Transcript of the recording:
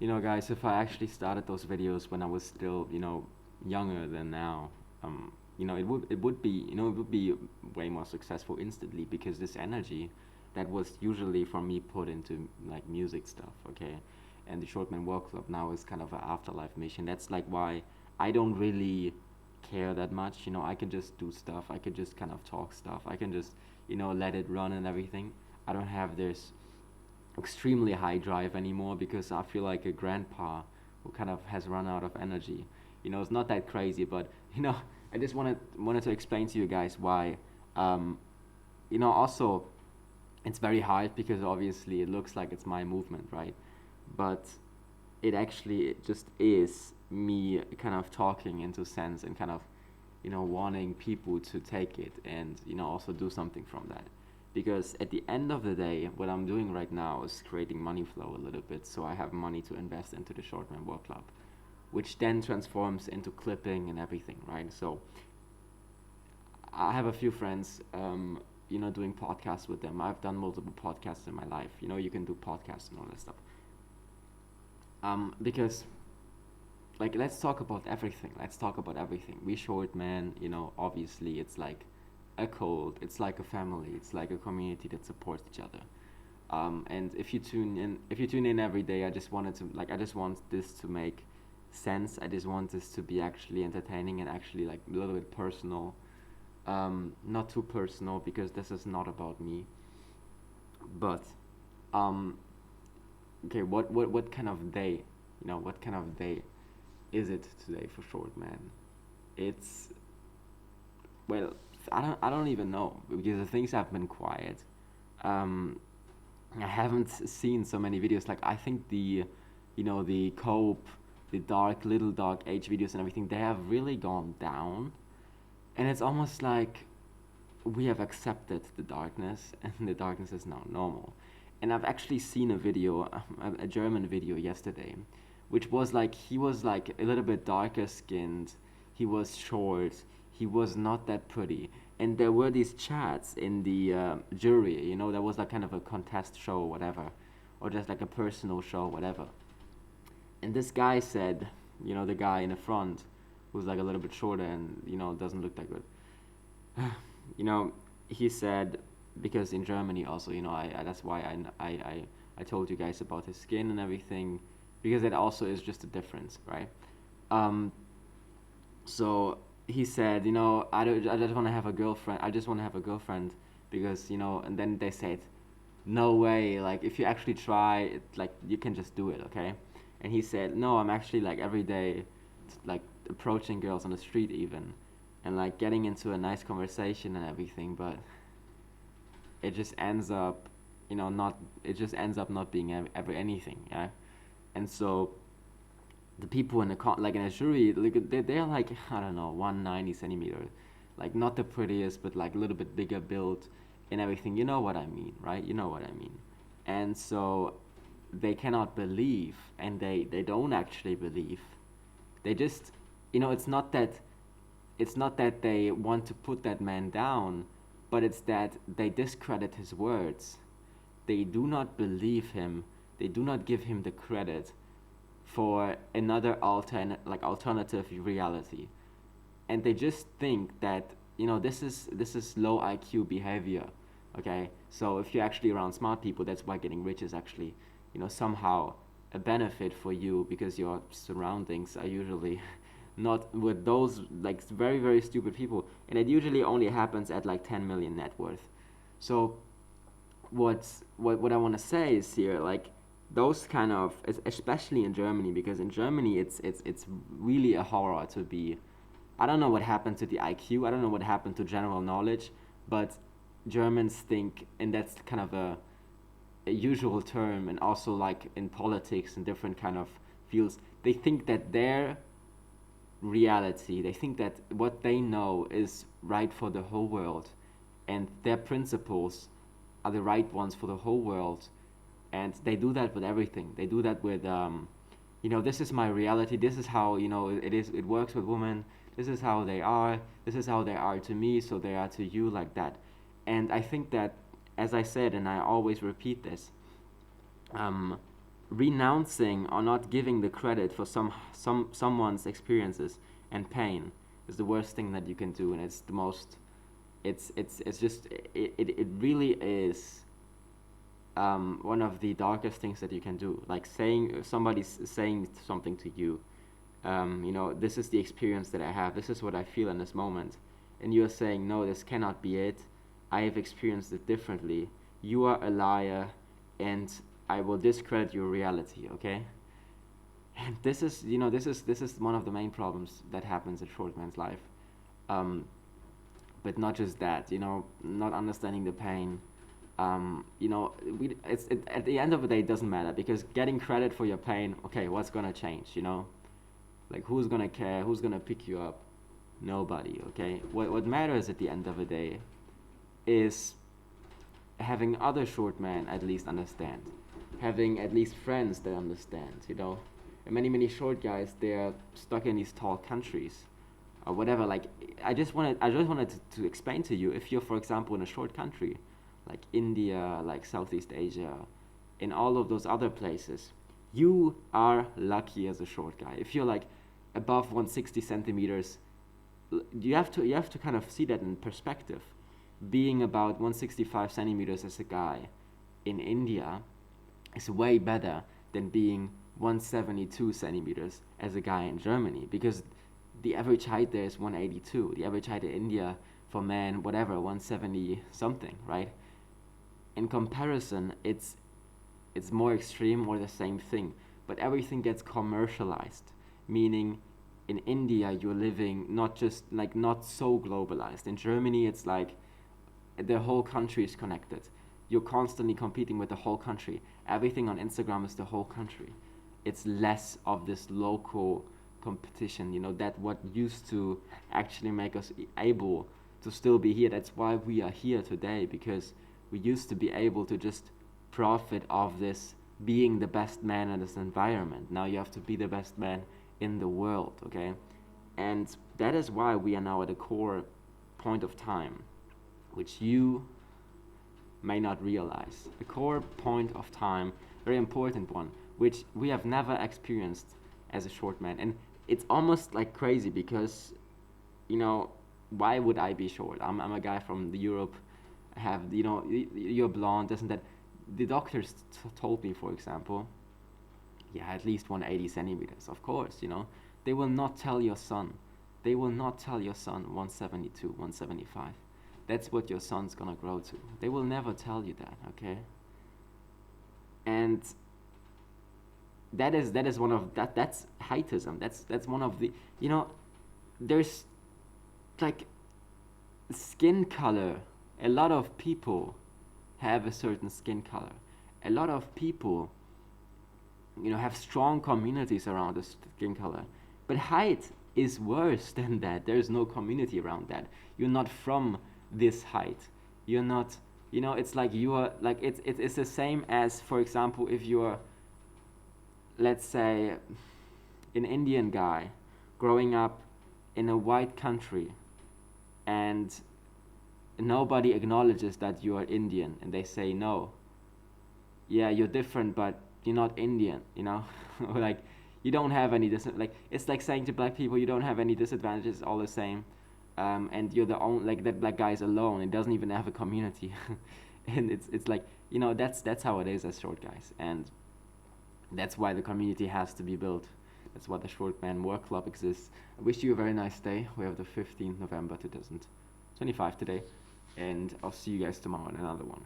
Guys, if I actually started those videos when I was still, younger than now, it would be way more successful instantly because this energy that was usually for me put into like music stuff, okay? And the Shortman World Club now is kind of an afterlife mission. That's like why I don't really care that much. I can just do stuff. I can just kind of talk stuff. I can just, let it run and everything. I don't have this extremely high drive anymore because I feel like a grandpa who kind of has run out of energy. It's not that crazy, but I just wanted to explain to you guys why. Um, Also, it's very hard because obviously it looks like it's my movement, right? But it just is me kind of talking into sense and kind of wanting people to take it and also do something from that, because at the end of the day what I'm doing right now is creating money flow a little bit so I have money to invest into the Shortman Work Club, which then transforms into clipping and everything, right? So I have a few friends, doing podcasts with them. I've done multiple podcasts in my life. You can do podcasts and all that stuff. Because like let's talk about everything. Let's talk about everything. We Short Man, obviously it's like a cult. It's like a family. It's like a community that supports each other. And if you tune in every day, I just want this to make sense. I just want this to be actually entertaining and actually like a little bit personal. Not too personal because this is not about me. But um, okay, what kind of day, what kind of day is it today for Short Man? It's well, I don't even know because the things have been quiet. Um, I haven't seen so many videos. Like I think the cope, the dark little dark age videos and everything, they have really gone down, and it's almost like we have accepted the darkness, and the darkness is now normal. And I've actually seen a video, a German video yesterday, which was like he was like a little bit darker skinned, he was short, he was not that pretty, and there were these chats in the jury. There was like kind of a contest show, or whatever, or just like a personal show, whatever. And this guy said, the guy in the front, who's like a little bit shorter and doesn't look that good. you know, he said, because in Germany also, I that's why I told you guys about his skin and everything, because it also is just a difference, right? Um, so he said, I just want to have a girlfriend. I just want to have a girlfriend because, and then they said, no way, like if you actually try it, like you can just do it, okay? And he said, no, I'm actually like every day, like approaching girls on the street even, and like getting into a nice conversation and everything, but it just ends up, not it just ends up not being ever anything, yeah. And so the people in the like in a jury, like they're like I don't know 190 centimeters, like not the prettiest, but like a little bit bigger built and everything. You know what I mean, right? You know what I mean. And so they cannot believe, and they don't actually believe. They just, it's not that they want to put that man down, but it's that they discredit his words. They do not believe him. They do not give him the credit for another alternative reality, and they just think that this is low IQ behavior. Okay, so if you're actually around smart people, that's why getting rich is actually somehow a benefit for you, because your surroundings are usually not with those like very very stupid people, and it usually only happens at like 10 million net worth. So what I want to say is here, like those kind of, especially in Germany, because in Germany it's really a horror to be. I don't know what happened to the IQ. I don't know what happened to general knowledge, but Germans think, and that's kind of a usual term, and also like in politics and different kind of fields, they think that their reality, they think that what they know is right for the whole world, and their principles are the right ones for the whole world, and they do that with everything. They do that with this is my reality, this is how it works with women, this is how they are, this is how they are to me, so they are to you, like that. And I think that, as I said, and I always repeat this, um, renouncing or not giving the credit for someone's experiences and pain is the worst thing that you can do, and it's the most. It's just it really is one of the darkest things that you can do. Like saying somebody's saying something to you, this is the experience that I have. This is what I feel in this moment, and you're saying, no, this cannot be it. I have experienced it differently. You are a liar, and I will discredit your reality. Okay. And this is one of the main problems that happens in short man's life. But not just that, not understanding the pain. At the end of the day, it doesn't matter, because getting credit for your pain, okay, what's gonna change, Like, who's gonna care? Who's gonna pick you up? Nobody, okay? What matters at the end of the day is having other short men at least understand. Having at least friends that understand, And many short guys, they're stuck in these tall countries or whatever. Like, I just wanted to explain to you, if you're, for example, in a short country like India, like Southeast Asia, in all of those other places, you are lucky as a short guy. If you're like above 160 centimeters, you have to kind of see that in perspective. Being about 165 centimeters as a guy in India is way better than being 172 centimeters as a guy in Germany, because the average height there is 182. The average height in India for men, whatever, 170 something, right? In comparison, it's more extreme or the same thing, but everything gets commercialized, meaning in India you're living not so globalized. In Germany, it's like the whole country is connected. You're constantly competing with the whole country. Everything on Instagram is the whole country. It's less of this local competition, that what used to actually make us able to still be here. That's why we are here today, because we used to be able to just profit of this being the best man in this environment. Now you have to be the best man in the world, okay? And that is why we are now at a core point of time, which you may not realize. The core point of time, very important one, which we have never experienced as a short man. And it's almost like crazy, because, why would I be short? I'm a guy from Europe. I have, you're blonde, isn't that? The doctors told me, for example, at least 180 centimeters. Of course, they will not tell your son. They will not tell your son 172, 175. That's what your son's gonna grow to. They will never tell you that, okay? And that is one of that's heightism. That's one of the, there's like skin color. A lot of people have a certain skin color. A lot of people, have strong communities around the skin color. But height is worse than that. There's no community around that. You're not from this height. You're not, it's like you are, like it's the same as, for example, if you're, let's say, an Indian guy growing up in a white country, and nobody acknowledges that you are Indian, and they say, no, you're different, but you're not Indian, or like, you don't have any it's like saying to black people, you don't have any disadvantages, all the same, and you're the only, like, that black guy is alone, it doesn't even have a community. And it's like, that's how it is as short guys, and that's why the community has to be built. That's why the Short Man Work Club exists. I wish you a very nice day. We have the 15th November 2025 today, and I'll see you guys tomorrow in another one.